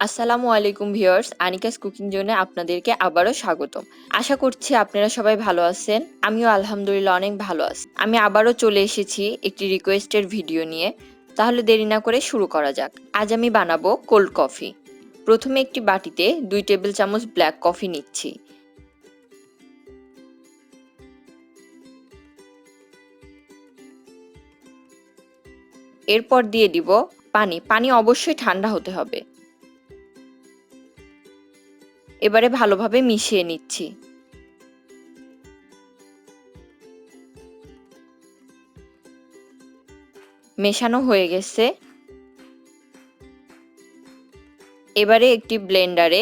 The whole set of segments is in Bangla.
আসসালামু আলাইকুম ভিউয়ার্স, আনিকাস কুকিং জোনে আপনাদেরকে আবারও স্বাগতম। আশা করছি আপনারা সবাই ভালো আছেন। আমিও আলহামদুলিল্লাহ অনেক ভালো আছি। আমি আবারও চলে এসেছি একটি রিকোয়েস্টের ভিডিও নিয়ে। তাহলে দেরি না করে শুরু করা যাক। আজ আমি বানাবো কোল্ড কফি। প্রথমে একটি বাটিতে 2 টেবিল চামচ ব্ল্যাক কফি নিচ্ছি। এরপর দিয়ে দিব পানি। পানি অবশ্যই ঠান্ডা হতে হবে। এবারে ভালোভাবে মিশিয়ে নিচ্ছি। মেশানো হয়ে গেছে। এবারে একটি ব্লেন্ডারে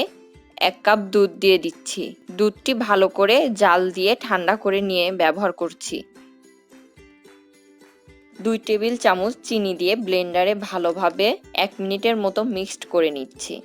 1 কাপ দুধ দিয়ে দিচ্ছি। দুধটি ভালো করে জাল দিয়ে ঠান্ডা করে নিয়ে ব্যবহার করছি। 2 টেবিল চামচ চিনি দিয়ে ব্লেন্ডারে ভালোভাবে 1 মিনিটের মতো মিক্সড করে নিচ্ছি।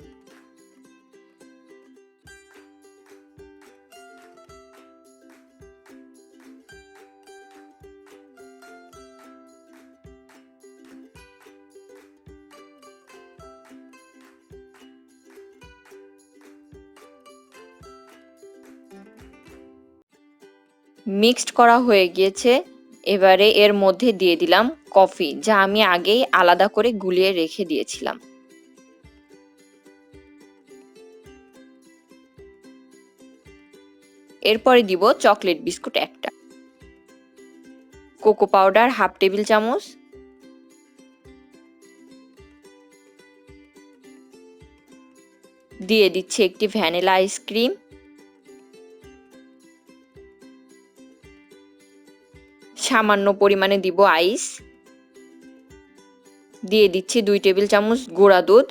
মিক্সড করা হয়ে গিয়েছে। এবারে এর মধ্যে দিয়ে দিলাম কফি, যা আমি আগেই আলাদা করে গুলিয়ে রেখে দিয়েছিলাম। এরপরে দিব চকলেট বিস্কুট একটা, কোকো পাউডার 1/2 টেবিল চামচ, দিয়ে দিচ্ছি একটি ভ্যানিলা আইসক্রিম, সামান্য পরিমাণে দিব আইস, দিয়ে দিচ্ছি 2 টেবিল চামচ গুঁড়া দুধ,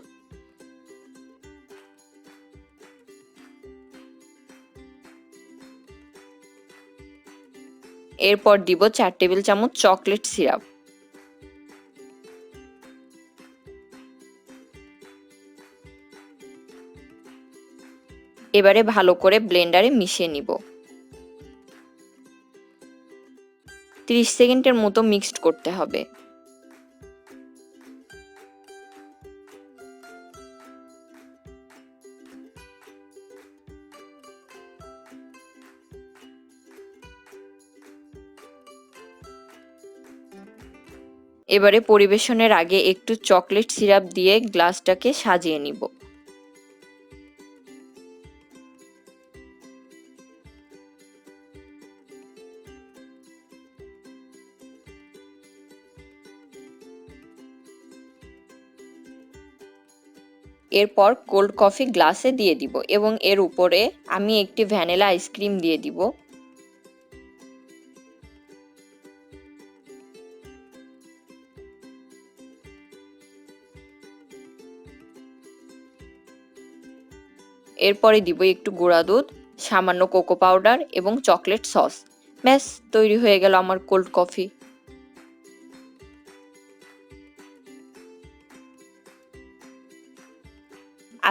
এরপর দিব 4 টেবিল চামচ চকলেট সিরাপ। এবারে ভালো করে ব্লেন্ডারে মিশিয়ে নিব। 30 সেকেন্ডের মতো মিক্সড করতে হবে। এবারে পরিবেশনের আগে একটু চকলেট সিরাপ দিয়ে গ্লাসটাকে সাজিয়ে নিব। এরপর কোল্ড কফি গ্লাসে দিয়ে দিব এবং এর উপরে আমি একটি ভ্যানিলা আইসক্রিম দিয়ে দিব। এরপরে দিব একটু গুঁড়া দুধ, সামান্য কোকো পাউডার এবং চকলেট সস। ব্যাস, তৈরি হয়ে গেল আমার কোল্ড কফি।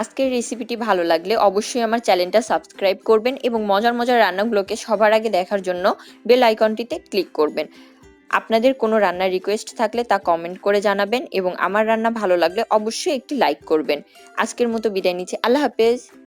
আজকের রেসিপিটি ভালো লাগলে অবশ্যই আমার চ্যানেলটা সাবস্ক্রাইব করবেন এবং মজার মজার রান্নাগুলোকে সবার আগে দেখার জন্য বেল আইকনটিতে ক্লিক করবেন। আপনাদের কোনো রান্নার রিকোয়েস্ট থাকলে তা কমেন্ট করে জানাবেন এবং আমার রান্না ভালো লাগলে অবশ্যই একটি লাইক করবেন। আজকের মতো বিদায় নিচ্ছি। আল্লাহ হাফেজ।